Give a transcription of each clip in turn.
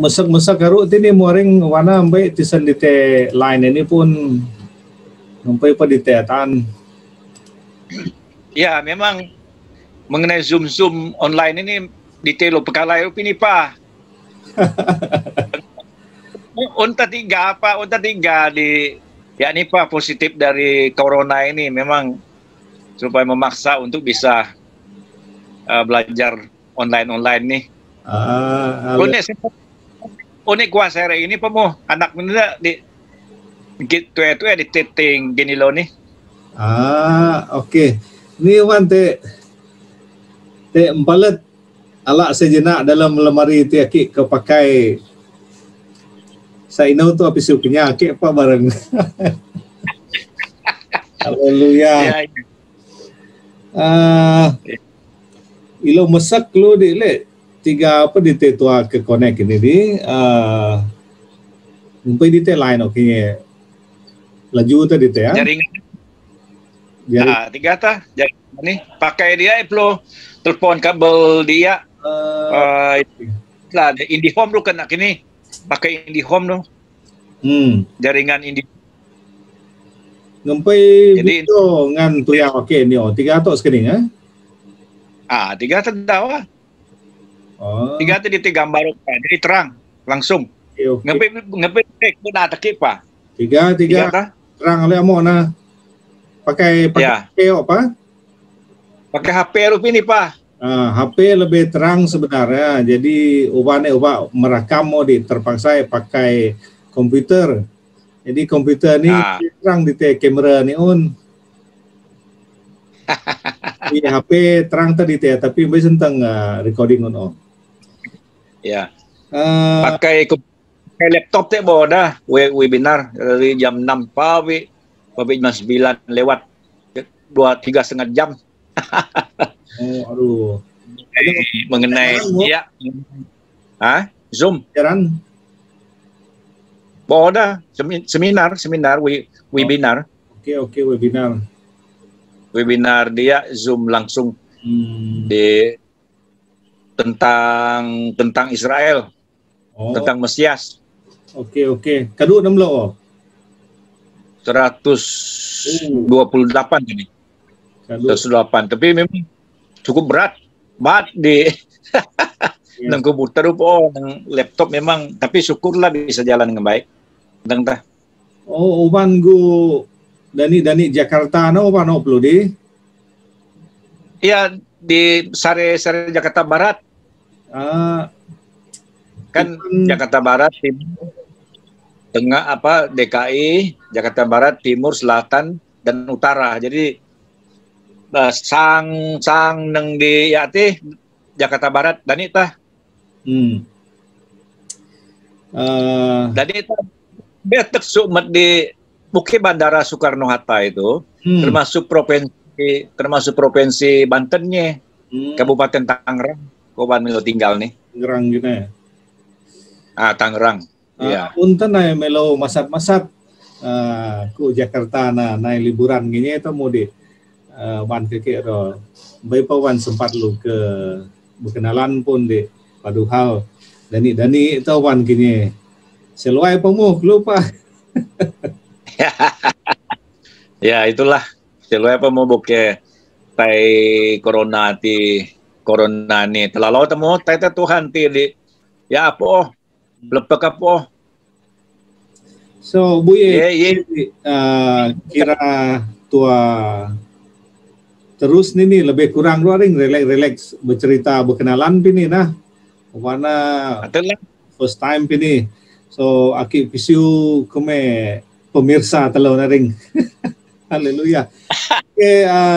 Mesak-mesak garuk tini muaring wana ambai tisan dite line ini pun sampai pa dite atan. Ya, memang mengenai Zoom online ini detail pekalai ini pa. Unta tiga di ya ini pa positif dari corona ini memang supaya memaksa untuk bisa belajar online nih. Unik kuasa ini pemo anak muda di gitu itu ya di tetting gini lo nih. Oke. Ni wan te empalet ala sejenak dalam lemari ti aki kepakai sainau tu api sukunya aki apa bareng. Haleluya. Ilo masak lo di le tiga apa di tetua ke connect ini di umpai di te line oke laju tadi te ya jaringan tiga ta jaringan nih pakai dia iplo telepon kabel dia lah IndiHome lu kena kini pakai IndiHome lo jaringan ngempai video ngan tu yang oke ni tiga atau sekali ya tiga terdawa tiga tu di gambar jadi terang langsung ngepe benar tak pa tiga terang oleh amo na pakai apa pakai HP lu ini pa HP lebih terang sebenarnya jadi ubah merekam mau terpaksa pakai komputer jadi komputer ni terang di kamera ni di HP terang tadi tapi masih tentang recording ya pakai laptop teh bawa dah webinar dari jam 6 pagi sampai jam 9 lewat 2-3,5 jam. Aduh. Mengenai ya Zoom jalan bawa dah seminar webinar. Oke webinar dia Zoom langsung di tentang Israel, tentang Mesias. Oke. Kadu 16 128 ini. 128. Tapi memang cukup berat di nang komputer nang laptop memang tapi syukurlah bisa jalan dengan baik. Tentang uban gu Dani Jakarta uban upload di. Iya di Sare Jakarta Barat. Kan Jakarta Barat, Timur, Tengah DKI, Jakarta Barat, Timur, Selatan dan Utara. Jadi sang neng di Jakarta Barat dan itah. Dan itu betek sumet di Bukit Bandara Soekarno Hatta itu termasuk provinsi Bantennya, Kabupaten Tangerang, Koban Milo tinggal nih. Tangerang gitu ya. Tangerang. Iya. Punten na melo masat-masat ku Jakarta na liburan gini itu mau di wan keke ro. Baik wan sempat lu ke berkenalan pun di padu hal Dani itu wan gini. Seluai pemuh lupa. Ya itulah seluai pemuh buke tai corona nih terlalu temu tai Tuhan ti di ya apa lepek apa. So kira tua terus nih lebih kurang luaring relax bercerita berkenalan pini nah mana first time pini so aki pisiu kome pemirsa telau naring. Haleluya.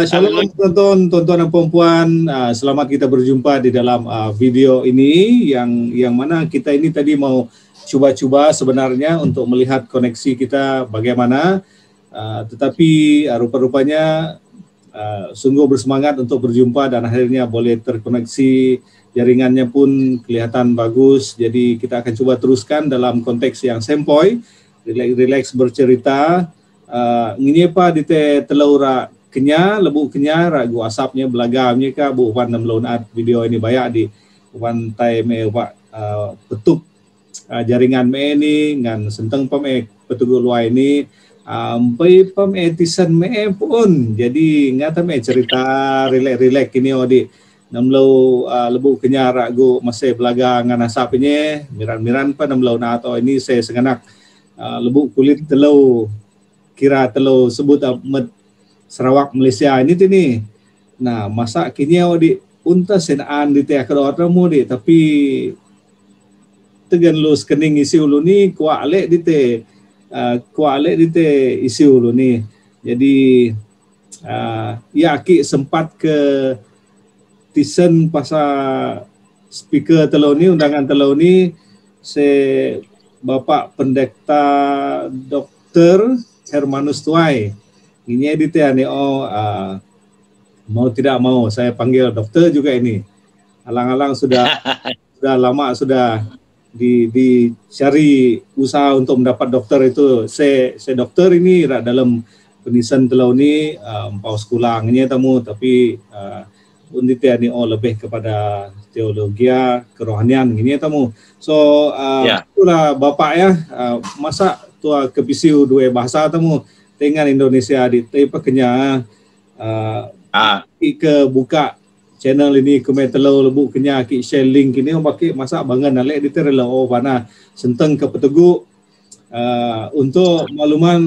Shalom tonton dan perempuan, selamat kita berjumpa di dalam video ini yang mana kita ini tadi mau coba-coba sebenarnya untuk melihat koneksi kita bagaimana, tetapi rupa-rupanya sungguh bersemangat untuk berjumpa dan akhirnya boleh terkoneksi, jaringannya pun kelihatan bagus. Jadi kita akan coba teruskan dalam konteks yang sempoi, relax bercerita. Ngini pa di telaura kenya lebu kenya ragu asapnya belagamnya ka bu wan 6 launat video ini banyak di wantai me wak petuk jaringan me ni ngan senteng pame petugu luai ni ampai pame tisan me pun jadi ngata me cerita relax kini odi namlo lebu kenyar aku masih belaga ngan asapnya miran-miran pa namlo na atau ini saya senganak lebu kulit telau kira telau sebut med Sarawak Malaysia ini tini. Nah, masa kini di unta senaan di teh kedua temu di tapi tegan lu skening isi ulu ni kualek di teh isi ulu ni. Jadi ya ki sempat ke tisen pasal speaker telau ni undangan telau ni se Bapak Pendeta Dr. Hermanus Tuai. Ini di teh ni mau tidak mau saya panggil dokter juga ini. Alang-alang sudah lama sudah dicari usaha untuk mendapat dokter itu. Saya dokter ini dalam penisan telau ni empau sekolahnya tamu tapi undite ni lebih kepada teologi kerohanian ini tamu. So itulah Bapak ya masa tua kepisiu dua bahasa tamu dengan Indonesia di tapi kenya ke buka channel ini komentelau lebu kenya ki share link ini pakai masa bangan nalek di terela mana senteng ke petugu untuk makluman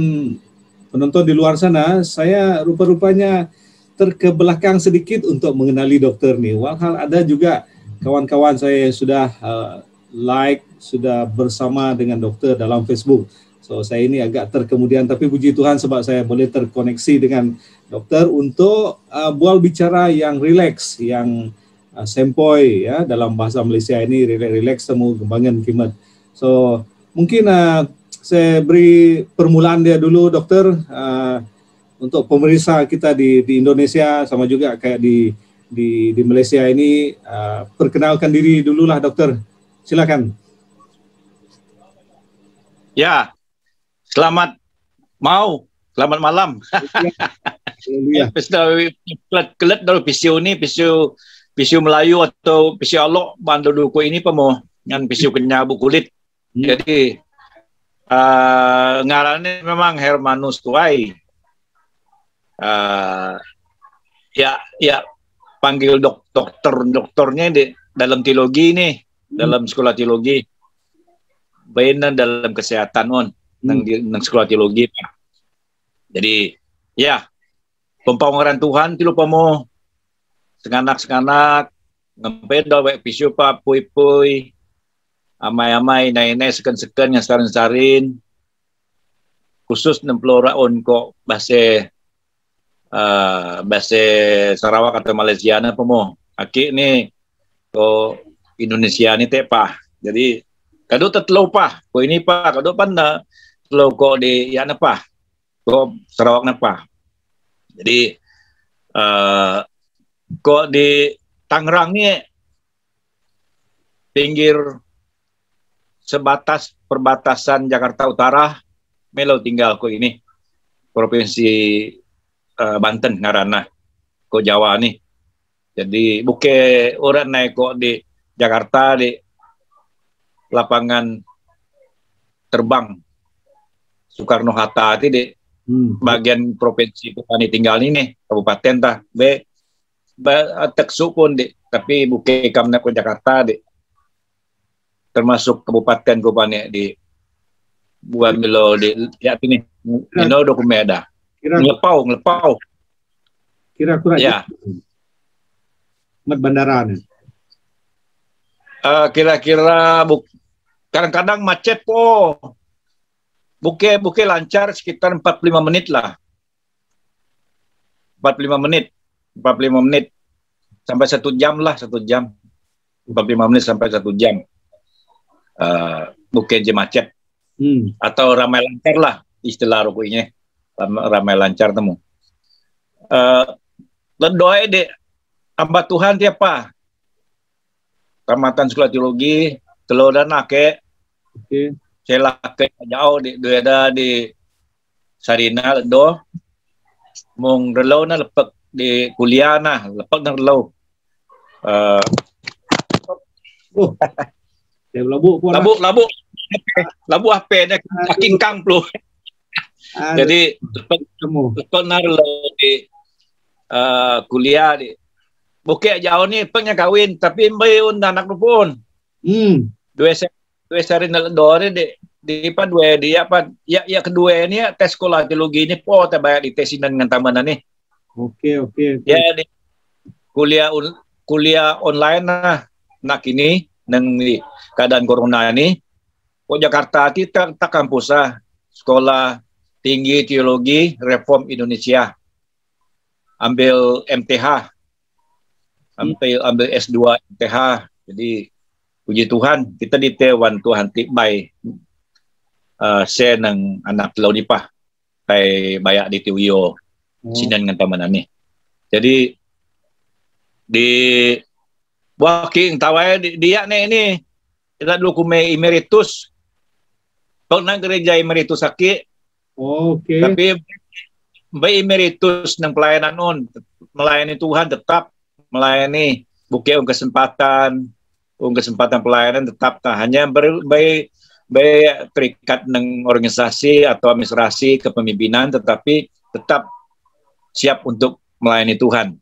penonton di luar sana saya rupa-rupanya terkebelakang sedikit untuk mengenali dokter ni walhal ada juga kawan-kawan saya yang sudah like sudah bersama dengan dokter dalam Facebook. So saya ini agak terkemudian tapi puji Tuhan sebab saya boleh terkoneksi dengan dokter untuk bual bicara yang rileks, yang sempoi ya dalam bahasa Malaysia ini rileks temu kembangan kimat. So mungkin saya beri permulaan dia dulu dokter untuk pemeriksa kita di Indonesia sama juga kayak di Malaysia ini perkenalkan diri dululah dokter. Silakan. Ya. Selamat malam. Kelet dalam pisau ni, pisau Melayu atau pisau Alok bandu duku ini pemo dengan pisau kenyabu kulit. Jadi ngarannya memang Hermanus Tuai. Ya panggil dokternya di dalam teologi nih, dalam sekolah teologi. Baina dalam kesehatan on. Nang sekolah teologi. Jadi ya pempawaran Tuhan ti lupa mo senganak ngempeda wek pisu pa pui amai nai seken yang sarin khusus 60 raun kok bahasa Sarawak atau Malaysia na mo aki ni ko Indonesia ni tepa jadi kado tetlo pa ko ini pa kado panda lo kok di ya napa kok Sarawak napa jadi kok di Tangerang ni pinggir sebatas perbatasan Jakarta Utara melo tinggal kok ini provinsi Banten ngaranna kok Jawa ni jadi buke orang naik kok di Jakarta di lapangan terbang Soekarno Hatta di bagian provinsi Bukani tinggal ini kabupaten tah teksu pun tapi bukan kamna ke Jakarta termasuk kabupaten Bukani di buat milo ya ini milo dokumen ada ngelepau kira-kira ya bandaraan kira-kira kadang-kadang macet po buke lancar sekitar 45 menit lah 45 menit sampai 1 jam lah 1 jam 45 menit sampai 1 jam buke je macet atau ramai lancar lah istilah rukuinya ramai lancar temu doa dek hamba Tuhan tiapa tamatan sekolah teologi telur dan ake saya ke jauh di Sarina do mong relau na lepak di kuliah na lepak na relau Oh, saya labuk pun. Labuk apa dah saking kang plu. Jadi lepas narlo di kuliah di Bukit jauh ni pengnya kawin tapi mbayun anak tu pun. Dua sehari nak dore di pa dua dia apa ya kedua ni tes sekolah teologi ni po tak bayar di tesinan dengan taman ni. Okey. Ya di kuliah online lah nak ini nang keadaan corona ni. Po Jakarta ti tak kampus lah. Sekolah Tinggi Teologi Reform Indonesia. Ambil MTH. Ambil S2 MTH. Jadi puji Tuhan kita di Taiwan Tuhan tibai saya nang anak telau ni pah kai bayak di Tiwio sinan dengan tamanan ni. Jadi di walking tawai dia ni kita dulu kume emeritus pernah gereja emeritus sakit. Okey. Tapi emeritus nang pelayanan on melayani Tuhan tetap melayani bukan kesempatan pelayanan tetap tak hanya terikat dengan organisasi atau administrasi kepemimpinan tetapi tetap siap untuk melayani Tuhan.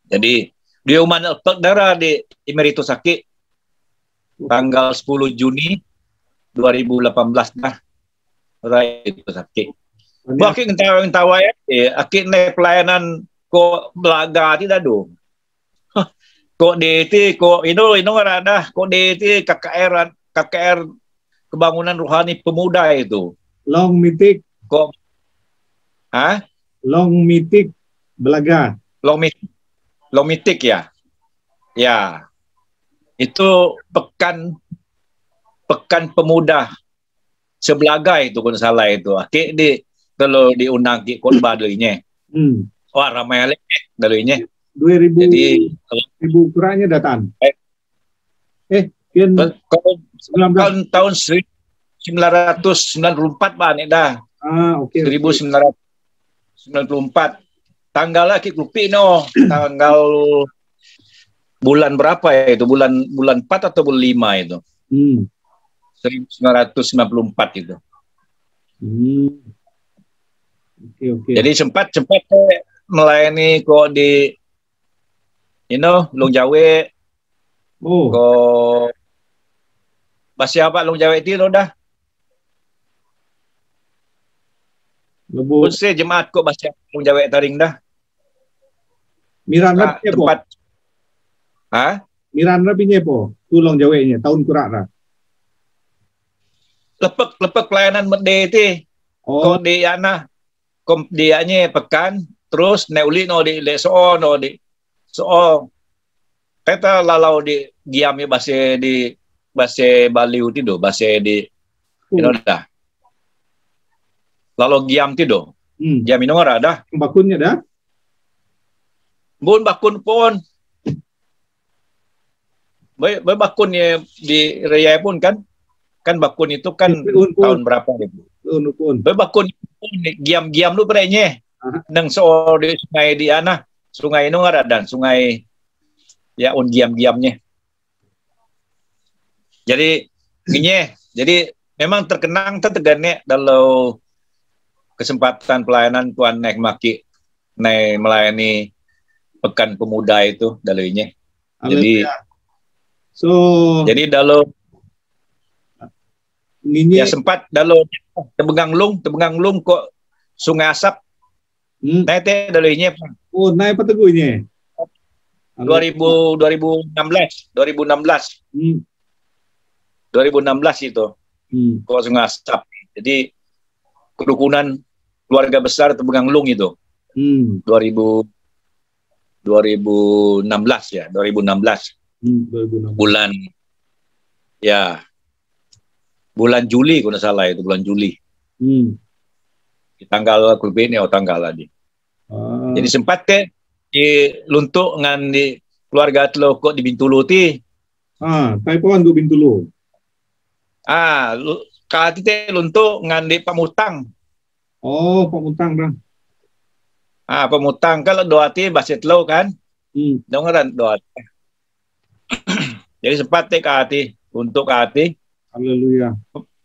Jadi di Uman Pekdara di emeritus sakit tanggal 10 Juni 2018 dah itu sakit. Bakit ngentawai akit naik pelayanan ko belaga tidak do. Kok DT, kok ino ada, kok DT KKR Kebangunan Rohani Pemuda itu. Long Mitik. Kok? Long Mitik Belaga. Long Mitik ya. Ya. Itu pekan pemuda sebelaga itu pun salah itu. Akik kalau diundang ki khotbah darinya. Wah ramai lagi darinya. 2000 jadi 1000 kurangnya datang. Tahun 1994 banyak dah. Okey. 1994. Tanggal lagi lupa no. Tanggal bulan berapa ya itu? Bulan 4 atau bulan 5 itu? 1994 itu. Okey. Jadi sempat melayani kok di Long Jawa. Kok Basya apa Long Jawa itu dah. Pun saya jemaat kok Basya Long Jawa taring dah. Miran rapinya po. Miran rapinya po. Tu Long Jawa nya tahun kurak dah. Lepek pelayanan mede ti. Kok di ana kom dianya pekan terus neuli no di leso no di kita lalau di giamnya bahasa Baliu tido bahasa di dah lalu giam tido giam ini orang dah bakunnya dah bun bakun pun bakunnya di raya pun kan bakun itu kan tahun berapa gitu bakun giam lu berenya nang di sungai di ana sungai itu dan sungai ya giam-giamnya. Jadi memang terkenang tertegane dalam kesempatan pelayanan Tuhan naik maki naik melayani pekan pemuda itu dalinya. Jadi dalam ya sempat dalam tebengang lung kok Sungai Asap. Naik teh dalinya. Naik petegunya. 2016 itu kok Sungai Asap. Jadi kerukunan keluarga besar Tebengang Lung itu 2016 ya 2016 bulan Juli kalau salah itu bulan Juli di tanggal tanggal tadi. Jadi sempat di luntuk dengan di keluarga telo kok di Bintulu ti. Taipuan tu Bintulu. Kalau kita luntuk dengan di Pamutang. Pamutang dah. Pamutang kalau doa ti bahasa telo kan. Dengaran doa. Jadi sempat ke hati untuk ke hati. Haleluya.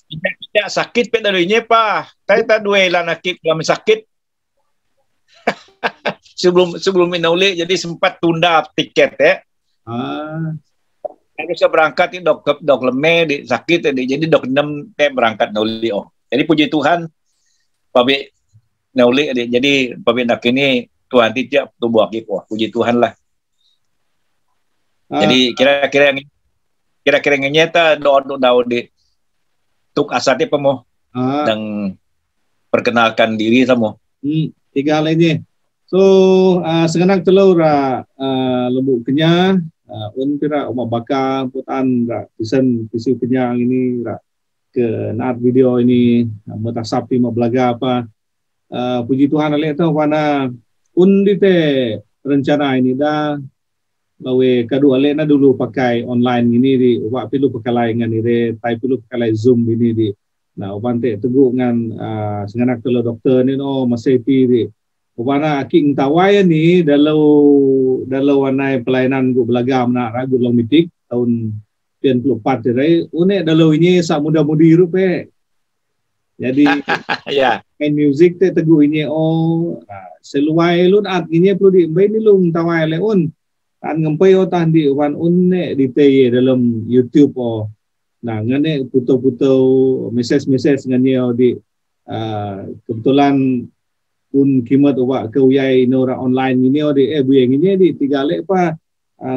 Tidak sakit pe darinya pa. Kita dua lah nakip kami sakit. sebelum inauli jadi sempat tunda tiket ya. Harusnya berangkat di dok leme di sakit jadi dok 6 berangkat nauli Jadi puji Tuhan pabe nauli jadi pabe nak ini Tuhan tidak tubuh aki puji Tuhan lah. Jadi kira-kira nyata doa di tuk asati pemo dan perkenalkan diri samo. 3 hal ini. So sekarang telur lembut kenyang pira umat baka putan desain visi kenyang ini ke naat video ini metasapi mau belaga apa puji Tuhan ale tahu wana dite rencana ini dah lawe kadu ale na dulu pakai online ini di wa pilu pakai ngan ini tai pilu pakai Zoom ini di nah ubante teguh ngan senganak telo dokter ni no masepi di ubana king tawai ni dalau wanai pelayanan gu belagam nak ragu long mitik tahun 94 tirai une dalau ini sak muda-mudi rupe. Jadi ya main music te teguh ini seluai lun at ini perlu di mbay ni lung tawai leun tan ngempai tan di wan une di te dalam YouTube nah ngane puto-puto message ngane di kebetulan pun kimat awak ke uyai nora online ini di buyeng ini di 3 lek pa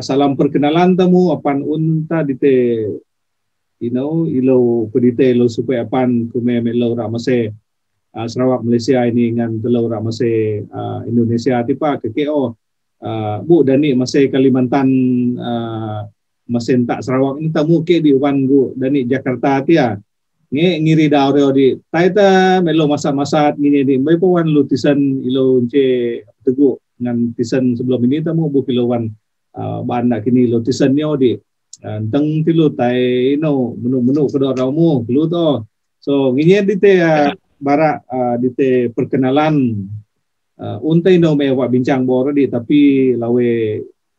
salam perkenalan tamu apan unta dite ilo pedite lo supaya apan kume melo ramase Sarawak Malaysia ini ngan telo ramase Indonesia tipa kekeo bu dani mase Kalimantan mase tak Sarawak ini tamu ke di wan gu dani Jakarta tia ngiri daw di taita melo masa-masa ngini di may pawan lu tisan ilo unce teguh ngan tisan sebelum ini tamu bu kilowan banda kini lo tisan nyo di teng tilu tai menu kedua ramu lu to so ngini dite bara dite perkenalan untai no me wa bincang boro di tapi lawe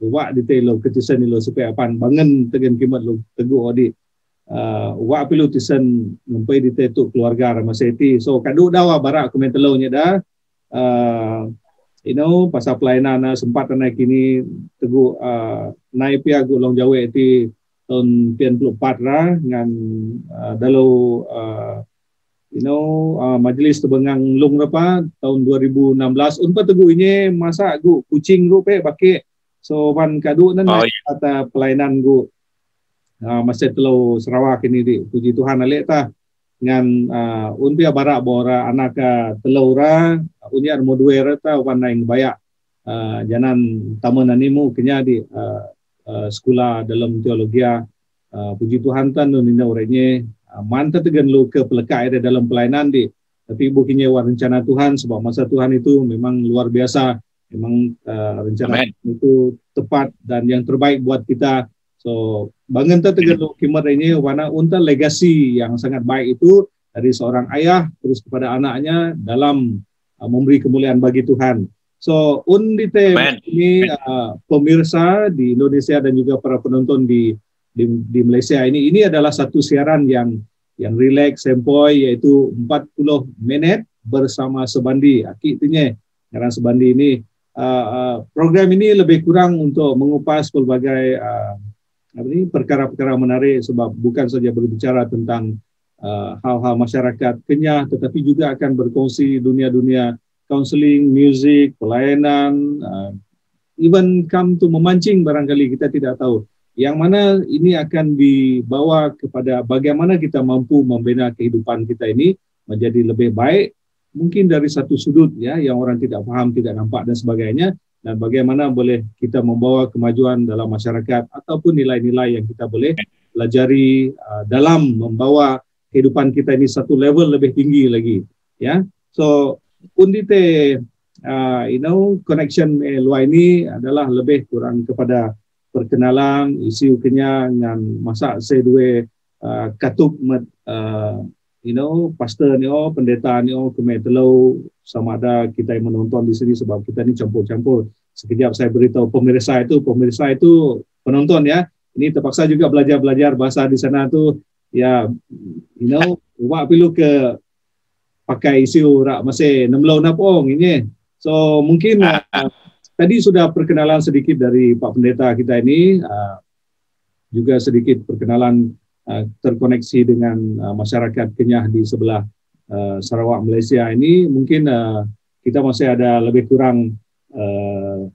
wa dite lo ketisan lo supaya apan bangen tegen kimat lo teguh di wa pilu tisan numpai di tetu keluarga Ramaseti so kadu dawa bara komentelo nya dah pasal pelayanan sempat naik kini teguh naik pia gu long jawe ti tahun 94 ra ngan dalau majlis tebengang lung rapa tahun 2016 unpa teguh ini masa gu kucing rupe bake so ban kadu nan kata pelayanan gu masih telo Sarawak ini di puji Tuhan ale ta ngan unpia bara bora anak telura unyar modwera ta wana ing bayak janan taman animu kenya di sekolah dalam teologi puji Tuhan tan nina oranye manta tegen lu ke pelekai ada dalam pelayanan di tapi bukannya rencana Tuhan sebab masa Tuhan itu memang luar biasa memang rencana itu tepat dan yang terbaik buat kita. So bangun tertegak kimat ini wana unta legasi yang sangat baik itu dari seorang ayah terus kepada anaknya dalam memberi kemuliaan bagi Tuhan. So undite ini pemirsa di Indonesia dan juga para penonton di Malaysia ini adalah satu siaran yang relax sempoi yaitu 40 menit bersama Sebandi. Akhirnya ngaran Sebandi ini program ini lebih kurang untuk mengupas pelbagai perkara-perkara menarik sebab bukan saja berbicara tentang hal-hal masyarakat Kenyah tetapi juga akan berkongsi dunia-dunia counseling, music, pelayanan, even come to memancing barangkali kita tidak tahu. Yang mana ini akan dibawa kepada bagaimana kita mampu membina kehidupan kita ini menjadi lebih baik mungkin dari satu sudut ya yang orang tidak paham, tidak nampak dan sebagainya. Dan bagaimana boleh kita membawa kemajuan dalam masyarakat ataupun nilai-nilai yang kita boleh pelajari dalam membawa kehidupan kita ini satu level lebih tinggi lagi ya. So undite connection luar ini adalah lebih kurang kepada perkenalan isi ukenya dengan masa saya dua katuk pastor ni pendeta ni kemetelo sama ada kita yang menonton di sini sebab kita ni campur-campur. Sekejap saya beritahu pemirsa itu penonton ya. ini terpaksa juga belajar bahasa di sana tuh ya, wak pilu ke pakai isu rak masih 6 bulan napong ini. So mungkin tadi sudah perkenalan sedikit dari Pak Pendeta kita ini, juga sedikit perkenalan terkoneksi dengan masyarakat Kenyah di sebelah Sarawak Malaysia ini. Mungkin kita masih ada lebih kurang 16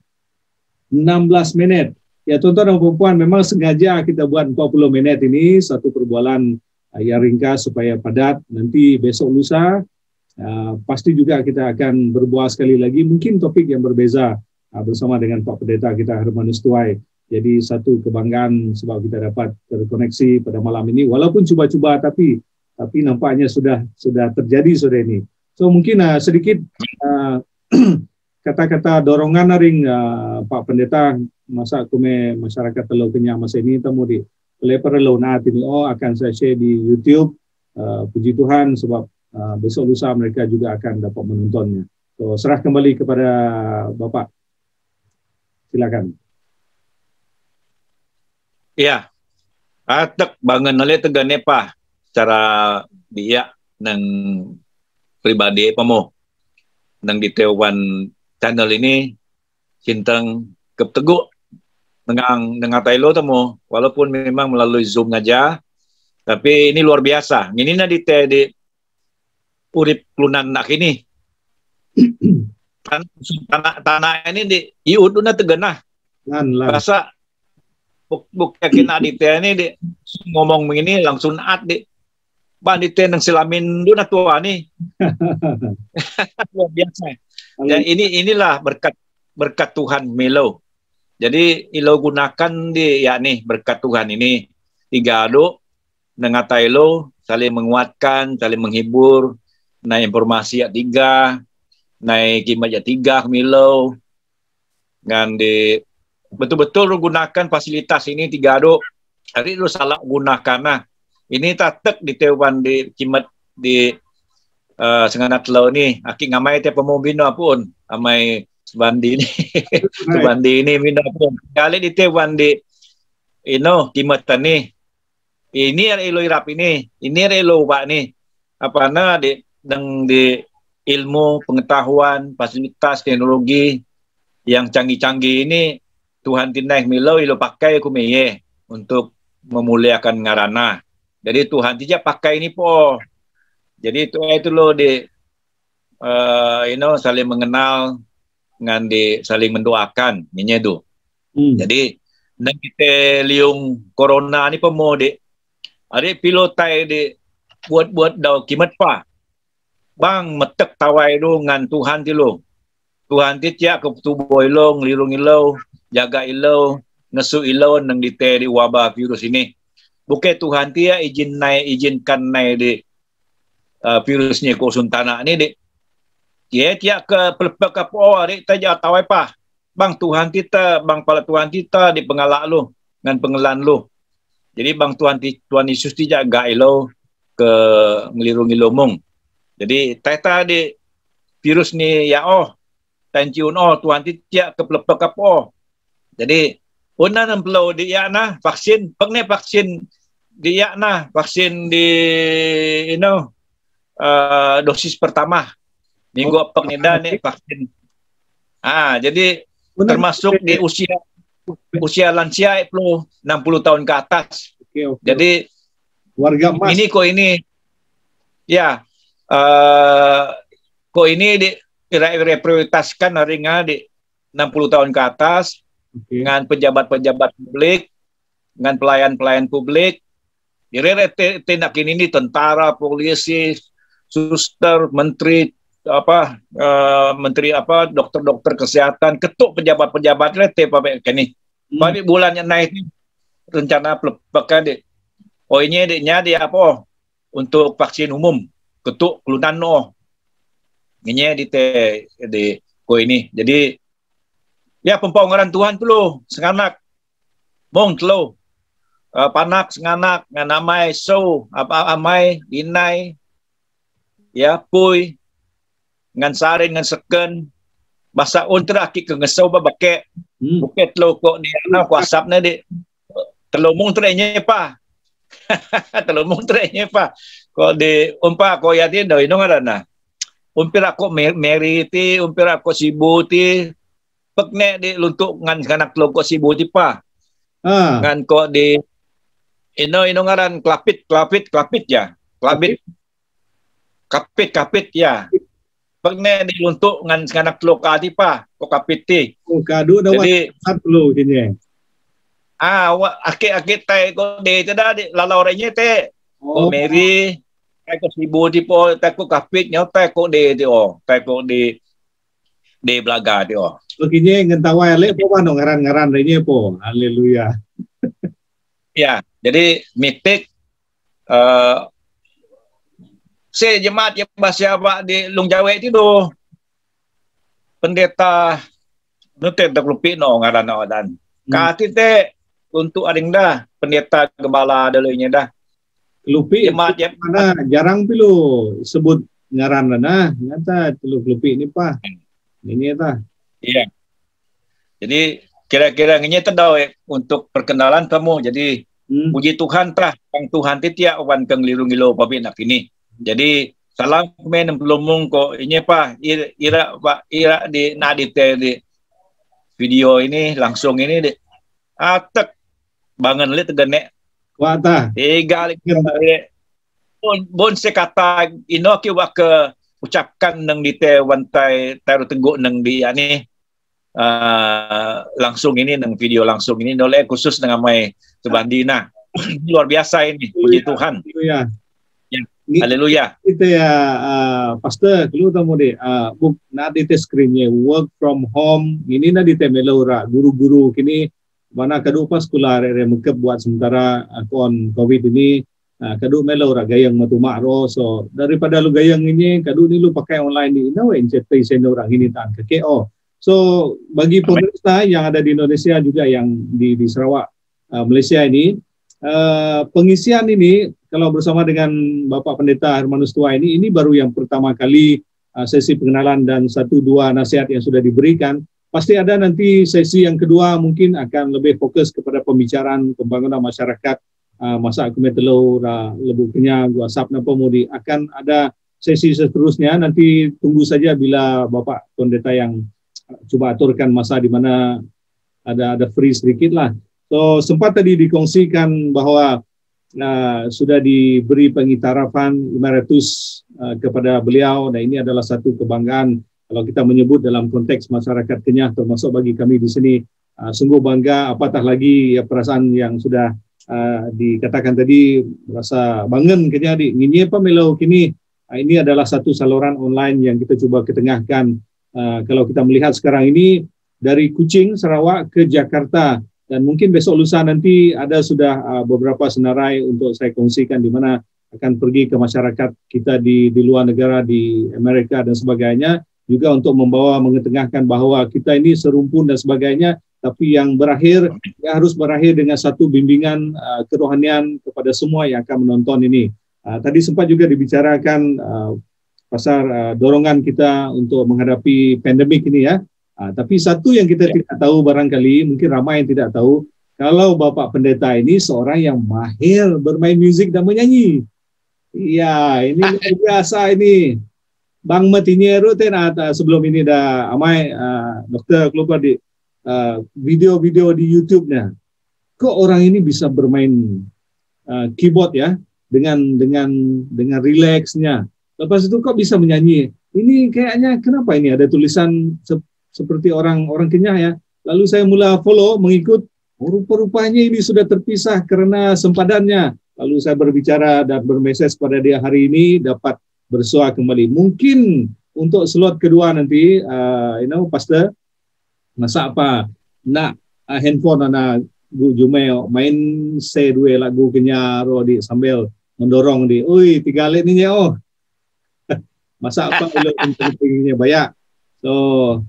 menit. Ya tuan-tuan dan puan, memang sengaja kita buat 40 menit ini, satu perbualan yang ringkas supaya padat. Nanti besok lusa pasti juga kita akan berbual sekali lagi, mungkin topik yang berbeza bersama dengan Pak Pendeta kita Hermanus Tuai. Jadi satu kebanggaan sebab kita dapat terkoneksi pada malam ini, walaupun cuba-cuba tapi nampaknya sudah terjadi sore ini. So mungkin sedikit kata-kata dorongan ring Pak Pendeta masa kume masyarakat Teluk Kenyah masa ini temu di leper launat ini akan saya share di YouTube. Puji Tuhan sebab besok lusa mereka juga akan dapat menontonnya. So serah kembali kepada Bapak. Silakan. Ya, atak bangun oleh teganepa secara dia nang pribadi pemo nang di Tewan channel ini cintang kepteguk dengan Tailo temu, walaupun memang melalui Zoom aja, tapi ini luar biasa. Ini na di urip klunan nak ini. Tanah ini di iud na tegenah. Rasa bukti kena di ini di ngomong begini langsung at di bandite nang silamin do na tua ni. Luar biasa. Dan inilah berkat Tuhan Melo. Jadi ilo gunakan di yakni berkat Tuhan ini tiga aduk dengan Tailo saling menguatkan, saling menghibur, naik informasi ya tiga, naik kimat ya tiga Melo, dan di betul-betul gunakan fasilitas ini tiga aduk. Hari itu salah gunakan nah. Ini tatek di Tewan di kimat di senganat lo ni, aki ngamai te pemobino pun, amai sebandi ni, sebandi ni mina pun. Kali di Tewan di, kimat ni, ini ilo irap ini ilo ubah ni, apa na di ilmu pengetahuan, fasilitas teknologi yang canggih-canggih ini Tuhan tindaik milo ilo pakai kumeye untuk memuliakan ngarana. Jadi Tuhan tidak pakai ini po. Jadi itu lo di saling mengenal dengan saling mendoakan ini tu. Jadi dan kita liung corona ni pemo di ada pilotai di buat dau kimat pa. Bang metek tawai tu dengan Tuhan ti lo. Tuhan ti cia ke tubuh ilo ngelirung ilo, jaga ilo, ngesu ilo nang di wabah virus ini. Bukan Tuhan ti ya izinkan naik di virusnya ko suntana ni dek. Dia ke pelepek kapo dek taja tawai pa. Bang Tuhan kita, bang pala Tuhan kita di pengalak lu dengan pengelan lu. Jadi bang Tuhan Yesus ti jaga ilo ke ngelirung ilo mong. Jadi tata di virus ni ya tanciun Tuhan ti ke pelepek kapo. Jadi una nang pelau di ya nah vaksin, pengne vaksin di ya nah vaksin di dosis pertama minggu pengedan nih vaksin. Jadi termasuk di usia lansia itu 60 tahun ke atas. Okay. Jadi warga emas. Ini ya diprioritaskan harinya di 60 tahun ke atas dengan pejabat-pejabat publik, dengan pelayan-pelayan publik. Tindak ini tentara, polisi, suster, menteri dokter-dokter kesehatan, ketuk pejabat-pejabat rete Pak Keni. Tapi bulannya naik rencana pelepakan di. Ini dia apa? Untuk vaksin umum, ketuk kelunan Ini di ini. Jadi ya pempongaran Tuhan tu lo, senganak. Mong telo. Panak senganak nganamai so apa amai inai ya pui ngan sarin ngan seken basa ultra ki ke ngesau ba bake buket lo kok ni ana WhatsApp na di telumong trenye pa. Telumong trenye pa. Ko di umpa ko yati daw ino nga na. Umpira ko Mary ti, umpira ko Cebu ti. Pagne di luntok ngan kanaklog ko Cebu ti pa. Ngan ko di ino ngaran klapit ya. Kapit ya. Pagne di luntok ngan kanaklog ati pa ko kapit ti. Ko kadu daw at lo kini. Aki tay ko di tada di lalawranya te. Ko Mary tay ko Cebu ti po, tay ko kapit nyaw tay ko di tay ko di Blaga di Begini ngentawai le po ano ngaran-ngaran renya po. Haleluya. Ya, jadi mitik si jemaat yang bahasa di Lung Jawa itu do pendeta nutet dak lupi no ngaran dan. Kati te untuk ading dah pendeta gembala dulunya dah. Lupi jemaat yang mana jarang pilu sebut ngaran nah nyata teluk lupi ini pak. Ini ta. Iya. Jadi kira-kira ini terdau untuk perkenalan kamu. Jadi puji Tuhan tah, Kang Tuhan titia wan kang liru-ngilo pabinak ini. Jadi salam kemen pelumung ko ini pak ira di nadite di video ini langsung ini di atek bangen li tegene. Wata. Tiga bon sekata ino ki wa ke ucapkan nang dite wantai taruh teguk nang di ani langsung ini nang video langsung ini oleh khusus dengan mai sebandina luar biasa ini puji Tuhan. Haleluya. Ya, haleluya. Itu ya pastor kelu tamu deh book na dite screennya work from home ini na dite melora guru-guru kini mana kadu pas sekolah re mekep buat sementara kon covid ini. Kadu melo ra gayang matumakro so daripada lu gayang ini kadu ni lu pakai online ni nawe encetai seno orang ini tan KO. So bagi pemirsa yang ada di Indonesia juga yang di Sarawak Malaysia ini pengisian ini kalau bersama dengan Bapak Pendeta Hermanus Tua ini baru yang pertama kali sesi pengenalan dan 1-2 nasihat yang sudah diberikan. Pasti ada nanti sesi yang kedua mungkin akan lebih fokus kepada pembicaraan pembangunan masyarakat. Masa aku metelo lebu kenya gua sap napa mudi akan ada sesi seterusnya nanti tunggu saja bila Bapak Pendeta yang coba aturkan masa di mana ada free sedikit lah. So sempat tadi dikongsikan bahwa sudah diberi pengitarafan 500 kepada beliau dan ini adalah satu kebanggaan kalau kita menyebut dalam konteks masyarakat Kenyah termasuk bagi kami di sini sungguh bangga apatah lagi ya perasaan yang sudah dikatakan tadi rasa bangen kenya di nginye pamelo kini ini adalah satu saluran online yang kita coba ketengahkan kalau kita melihat sekarang ini dari Kuching Sarawak ke Jakarta dan mungkin besok lusa nanti ada sudah beberapa senarai untuk saya kongsikan di mana akan pergi ke masyarakat kita di luar negara di Amerika dan sebagainya juga untuk membawa mengetengahkan bahwa kita ini serumpun dan sebagainya tapi yang berakhir ya harus berakhir dengan satu bimbingan kerohanian kepada semua yang akan menonton ini. Tadi sempat juga dibicarakan pasal dorongan kita untuk menghadapi pandemik ini ya. Tapi satu yang kita tidak tahu barangkali, mungkin ramai yang tidak tahu, kalau Bapak Pendeta ini seorang yang mahir bermain musik dan menyanyi. Iya, ini luar biasa ini. Bang Matinyero sebelum ini dah amai dokter keluar di video-video di YouTube-nya. Kok orang ini bisa bermain keyboard ya dengan relaxnya. Lepas itu kok bisa menyanyi. Ini kayaknya kenapa ini ada tulisan seperti orang Kenyah ya. Lalu saya mula follow mengikut rupa-rupanya ini sudah terpisah karena sempadannya. Lalu saya berbicara dan bermesej pada dia hari ini dapat bersua kembali. Mungkin untuk slot kedua nanti pastor masa apa nak handphone anak gu jumeo main say dua lagu Kenyah di sambil mendorong di oi tiga let ni oh masa apa kalau pentingnya banyak so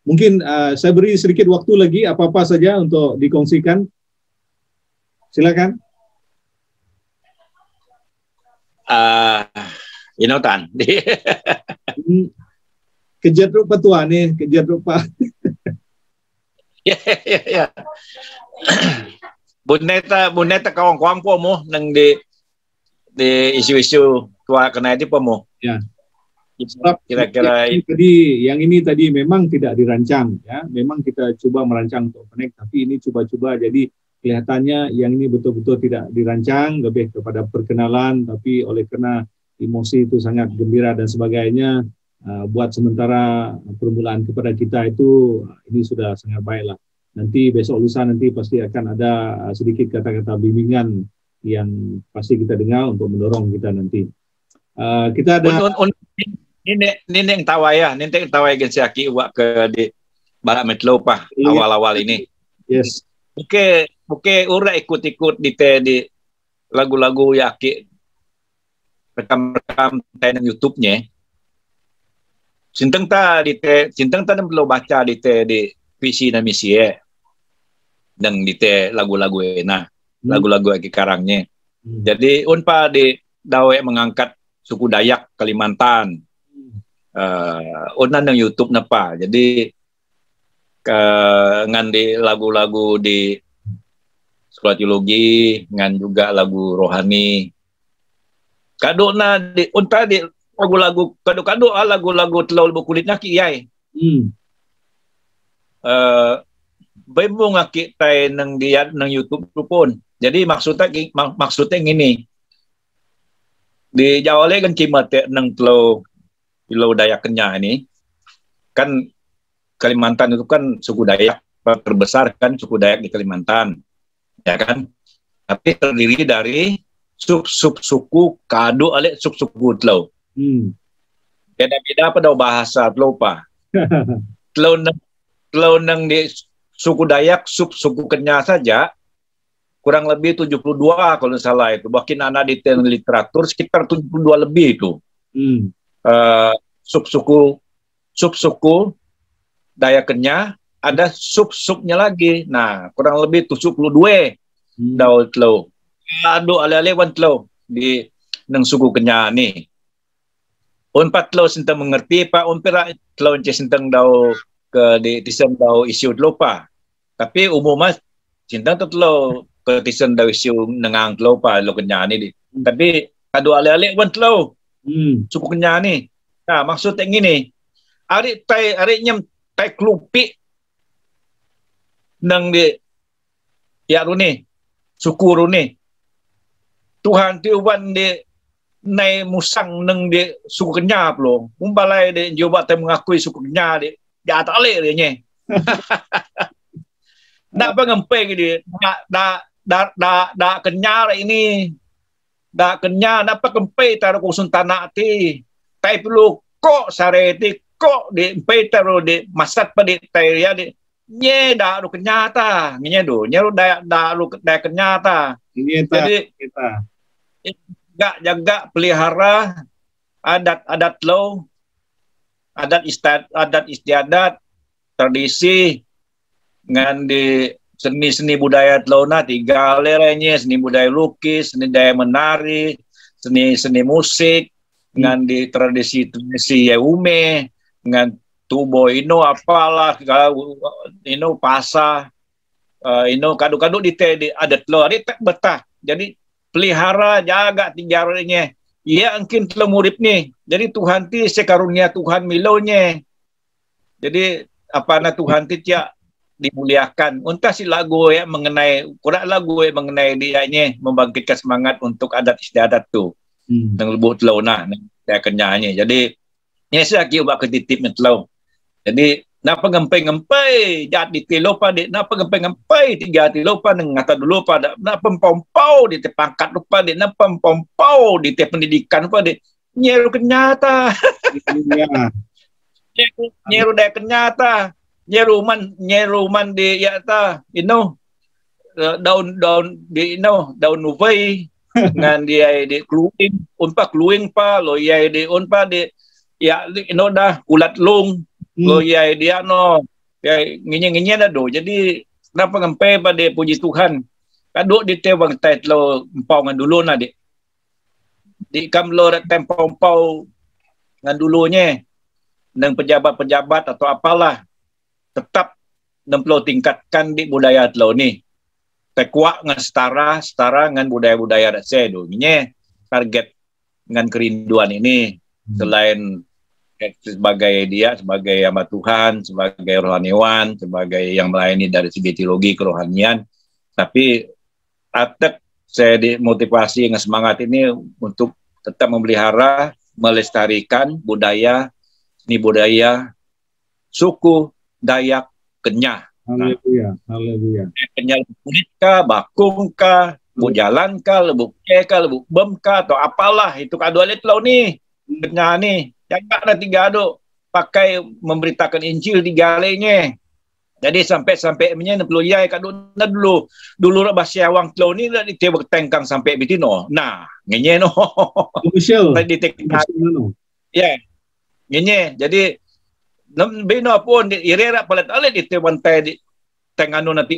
mungkin saya beri sedikit waktu lagi apa-apa saja untuk dikongsikan silakan Tan kejar rupa tua nih, kejar rupa. Ya. Buneta kawan-kawan po mo nang di isu-isu tua kena itu po mo. Ya. Kira-kira yang ini tadi memang tidak dirancang ya. Memang kita coba merancang untuk connect, tapi ini coba-coba jadi kelihatannya yang ini betul-betul tidak dirancang, lebih kepada perkenalan, tapi oleh karena emosi itu sangat gembira dan sebagainya, buat sementara permulaan kepada kita itu ini sudah sangat baik lah. Nanti besok lusa nanti pasti akan ada sedikit kata-kata bimbingan yang pasti kita dengar untuk mendorong kita nanti. Kita ada ini yang tawai gensiaki uak ke di Barat Metlo pa awal-awal ini. Yes. Oke, ura ikut-ikut di lagu-lagu yaki rekam di YouTube-nya. Sinteng ta belum baca di visi dan misi dan di lagu-lagu lagu-lagu yaki karangnya. Jadi unpa di dawe mengangkat suku Dayak Kalimantan. Unan yang YouTube napa. Jadi ngan di lagu-lagu di sekolah teologi, ngan juga lagu rohani. Kado na di unta di lagu-lagu kado-kado lagu-lagu telau kulitnya ki yai. Bebo ngaki tai nang dia nang YouTube pun. Jadi maksudnya gini. Di Jawa le kan cimate nang telau Dayak Kenyah ini kan Kalimantan itu kan suku Dayak terbesar kan suku Dayak di Kalimantan, ya kan? Tapi terdiri dari sub-suku kado ale sub-suku telau. Beda-beda pada bahasa telau pa. Telau nang di suku Dayak sub-suku Kenyah saja kurang lebih 72 kalau salah itu. Bahkan anak di literatur sekitar 72 lebih itu. Sub-suku Dayak Kenyah ada sub-subnya lagi. Nah, kurang lebih 72 daun telau. Ado ale-ale wan telau di nang suku Kenyah ni. Unpat telau sintang mengerti pa unpira telau sintang dau ke di tisen dau isu telau pa. Tapi umumnya sintang telau ke tisen dau isu nengang telau pa lo Kenyah ni di. Tapi ado ale-ale wan telau. Suku Kenyah ni. Nah, maksudnya gini. Ari nyem tai klupi nang di ya runi suku runi Tuhan tiuban di nai musang nang di suku Kenyah plo umbalai di coba tai mengakui suku Kenyah di atale dia nya nak pengempe gitu da Kenyah ini da Kenyah nak pengempe taruh kusun tanah ti tai perlu kok sareti kok di petero di masat pa di taya di nye da lu kenyata nye do nye lu da lu da kenyata jadi kita jaga pelihara adat lo adat istiadat tradisi ngan di seni budaya lo na tiga lerenya seni budaya lukis seni budaya menari seni musik ngan di tradisi Yaume ngan tubo ino apalah ino pasa ino kado-kado di adat lo ari tak betah jadi pelihara jaga tijaranya ia angkin telo murid nih jadi Tuhan ti sekarunia Tuhan milonya jadi apa na Tuhan ti tia dimuliakan untah si lagu ya mengenai kurang lagu ya mengenai dianya membangkitkan semangat untuk adat istiadat tu nang lebut telo nah dia kenyanya jadi nyesa ki ubak ketitip telo jadi napa ngempai jat di telo pa di napa ngempai tiga telo pa nang ngata dulu pada napa pompau di te pangkat lupa di napa pompau di te pendidikan pa di nyeru kenyata nyeru daya kenyata nyeruman di ya ta daun di daun nuvei ngan dia di kluing pa lo yai di unpa di ya dah ulat lung lo yai dia no ya nginye dah do jadi kenapa ngempe pada puji Tuhan kaduk di tewang tait lo empau ngan dulu na di kam lo tempau ngan dulunya nang pejabat-pejabat atau apalah tetap nemplo tingkatkan di budaya lo ni kuat dengan setara dengan budaya-budaya dat saya dulu. Ini target dengan kerinduan ini selain sebagai dia sebagai hamba Tuhan, sebagai rohaniwan, sebagai yang melayani dari segi teologi kerohanian, tapi tetap saya dimotivasi dengan semangat ini untuk tetap memelihara, melestarikan budaya, seni budaya suku Dayak Kenyah. Haleluya, haleluya. Kenyah kulit kah, bakung kah, bu jalan kah, lebuk ke kah, lebuk bem kah, atau apalah itu kado alit lo nih. Kenyah nih, jangan ada tiga aduk pakai memberitakan Injil di galenya. Jadi sampai menye perlu yai kado dulu bahasa awang tlo ni lah ditebak tengkang sampai bitino. Nah, ngenye no. Official. Ya. Ngenye. Jadi bino pun irera palet alit itu bantai di tengano nanti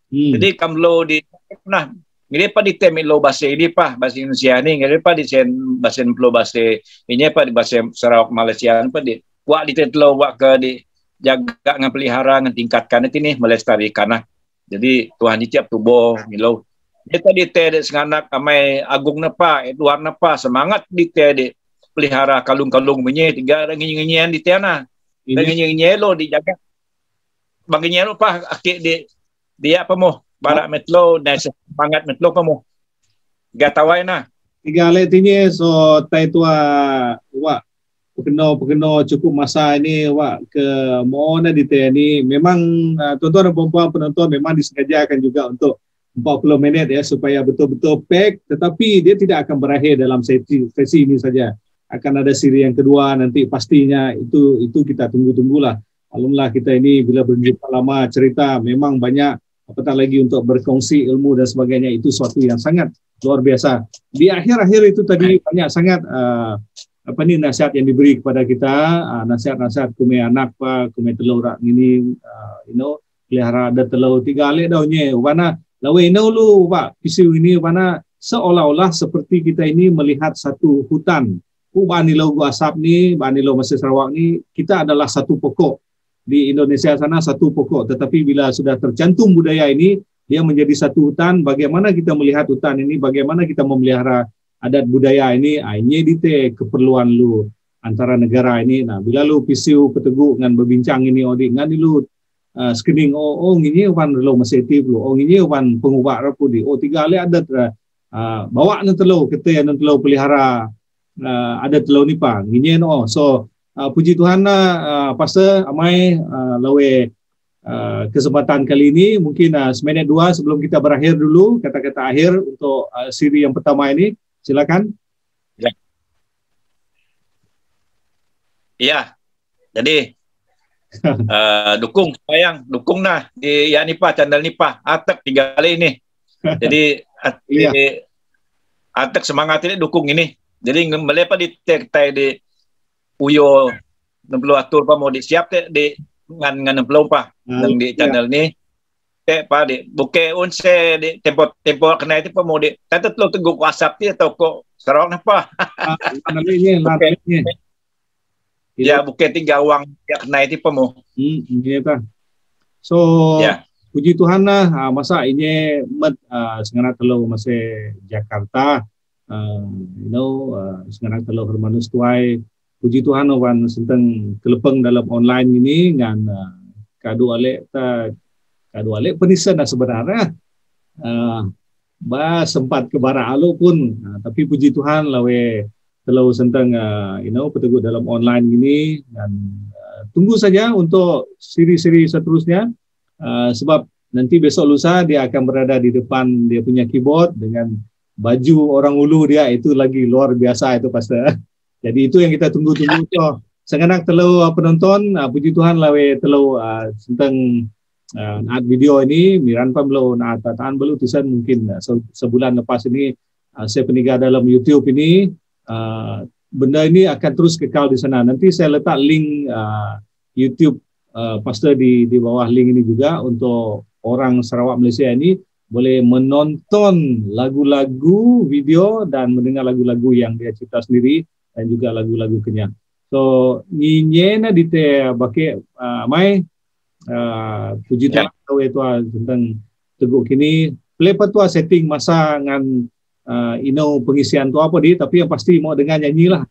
Jadi kamlo di nah ngiri pa di temilo bahasa ini bahasa Indonesia ni ngiri pa di sen bahasa plo bahasa ini pa di bahasa Sarawak Malaysia pa di wa di tetlo wa ke di jaga dengan pelihara dengan tingkatkan itu nih melestarikan nah. Jadi Tuhan di tiap tubuh milo. Dia tadi teh senganak amai agung napa luar napa semangat di teh pelihara kalung-kalung menye tiga nginyi-nginyian di tiana. Nginyi lo dijaga. Baginya lo akik dia apa mo barak metlo dan semangat metlo pa mo. Gatawai na. Tiga letinya so tai tua wa pekeno cukup masa ini wa ke Moona di ini memang tuan-tuan dan puan-puan penonton memang disengajakan juga untuk 40 menit ya supaya betul-betul pack, tetapi dia tidak akan berakhir dalam sesi ini saja. Akan ada siri yang kedua nanti pastinya itu kita tunggulah. Alhamdulillah kita ini bila berjumpa lama cerita memang banyak apatah lagi untuk berkongsi ilmu dan sebagainya, itu suatu yang sangat luar biasa. Di akhir-akhir itu tadi banyak sangat nasihat yang diberi kepada kita, nasihat-nasihat kume anak kume telur ini pelihara ada telur 3 alik daunnya wana lawe lu pak pisu ini wana seolah-olah seperti kita ini melihat satu hutan. Bani Lau Asap ni, Bani Lau Mesir Sarawak ni, kita adalah satu pokok. Di Indonesia sana satu pokok. Tetapi bila sudah tercantum budaya ini, dia menjadi satu hutan. Bagaimana kita melihat hutan ini, bagaimana kita memelihara adat budaya ini, ini dite keperluan lu antara negara ini. Nah, bila lu pisiu peteguk dengan berbincang ini, dengan lu skening, ini wan Lau Mesir lu, ini wan pengubah rapudi, 3 ali adat, bawa nanti kita yang nanti pelihara, ada telur ni pa nginye no. So puji Tuhan pastor amai lawe kesempatan kali ini mungkin seminit 2 sebelum kita berakhir dulu kata-kata akhir untuk siri yang pertama ini, silakan. Ya. Jadi dukung nah di ya ni pa channel ni pa atak 3 kali ini. Jadi atak semangat ini dukung ini. Jadi melepas di tai di uyo 60 atur pa mo di siap di ngan 60 pa nang di channel ni pa di buke unse di tempo kena itu pa mo di tatet lo teguk WhatsApp ti atau kok Sarawak napa ya buke 3 uang ya kena itu pa mo so puji Tuhan lah masa ini senganak telo masih Jakarta sekarang kalau Hermanus tuai puji Tuhan wan senteng kelepeng dalam online ini dengan kado alek penisan sebenarnya sempat ke bara alu pun tapi puji Tuhan lawe kalau senteng peteguh dalam online ini dan tunggu saja untuk siri-siri seterusnya sebab nanti besok lusa dia akan berada di depan dia punya keyboard dengan baju orang ulu dia itu lagi luar biasa itu pastor. Jadi itu yang kita tunggu-tunggu. So, sekarang telo penonton puji Tuhan lawe telo tentang video ini miran pam lo tataan belu tulisan mungkin sebulan lepas ini saya peniga dalam YouTube ini benda ini akan terus kekal di sana. Nanti saya letak link YouTube pastor di bawah link ini juga untuk orang Sarawak Malaysia ini boleh menonton lagu-lagu video dan mendengar lagu-lagu yang dia cipta sendiri dan juga lagu-lagu Kenyah. So nyinyena dite bake mai puji Tuhan itu tentang teguk kini Lepas tu setting masa ngan pengisian tu apa di, tapi yang pasti mau dengar nyanyi lah.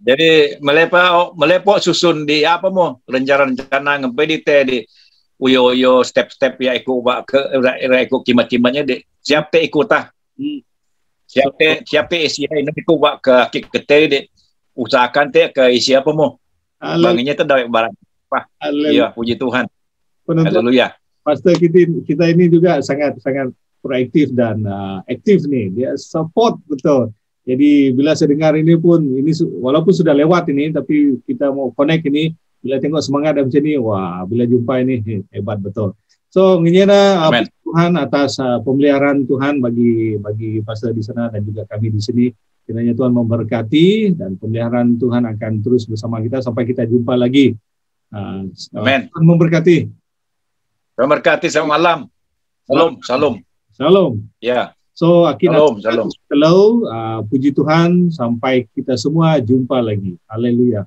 Jadi melepok susun di apa mo rencana ngempe di teh di uyo step-step ya ikut ke ikut kimat-kimatnya di siap teh ikut tah. Siap teh isi ini ikut ke kete di usahakan teh ke isi apa mo. Banginnya teh dawek barang. Iya, puji Tuhan. Haleluya. Pastor kita ini juga sangat proaktif dan aktif nih. Dia support betul. Jadi bila saya dengar ini pun, ini walaupun sudah lewat ini, tapi kita mau connect ini, bila tengok semangat dan macam ni, wah, bila jumpa ini hebat betul. So, ngenyana Tuhan atas pemeliharaan Tuhan bagi pastor di sana dan juga kami di sini. Kiranya Tuhan memberkati dan pemeliharaan Tuhan akan terus bersama kita sampai kita jumpa lagi. Amin. Tuhan memberkati. Memberkati selamat malam. Shalom. Ya. So, Shalom. Puji Tuhan, sampai kita semua jumpa lagi. Haleluya.